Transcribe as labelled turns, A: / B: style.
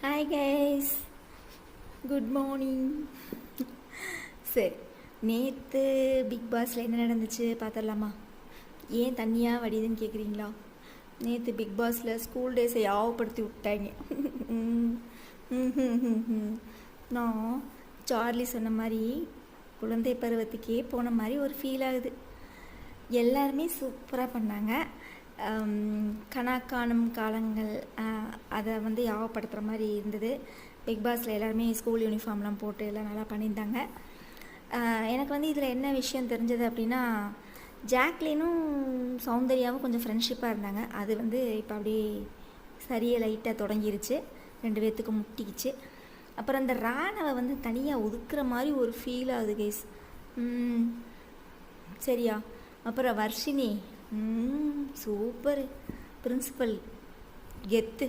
A: Hi guys, good morning. சரி, நேற்று big பாஸில் என்ன நடந்துச்சு பார்த்துடலாமா? ஏன் தண்ணியாக வடியுதுன்னு கேட்குறீங்களா? நேற்று பிக் பாஸில் ஸ்கூல் டேஸை யாவப்படுத்தி விட்டாங்க. நான் சார்லி சொன்ன மாதிரி குழந்தை பருவத்துக்கே போன மாதிரி ஒரு ஃபீல் ஆகுது. எல்லாருமே சூப்பராக பண்ணாங்க. கணக்கானும் காலங்கள் அதை வந்து யாவப்படுத்துகிற மாதிரி இருந்தது. பிக் பாஸில் எல்லாருமே ஸ்கூல் யூனிஃபார்ம்லாம் போட்டு எல்லாம் நல்லா பண்ணியிருந்தாங்க. எனக்கு வந்து இதில் என்ன விஷயம் தெரிஞ்சது அப்படின்னா, ஜாக்லினும் சௌந்தர்யாவும் கொஞ்சம் ஃப்ரெண்ட்ஷிப்பாக இருந்தாங்க. அது வந்து இப்போ அப்படியே சரியாக லைட்டாக தொடங்கிருச்சு, 2 பேர்த்துக்கு முட்டிக்கிச்சு. அப்புறம் அந்த ராணவை வந்து தனியாக ஒதுக்குற மாதிரி ஒரு ஃபீல் ஆகுது கைஸ். சரியா? அப்புறம் வர்ஷினி சூப்பர், பிரின்சிபல் கெத்து.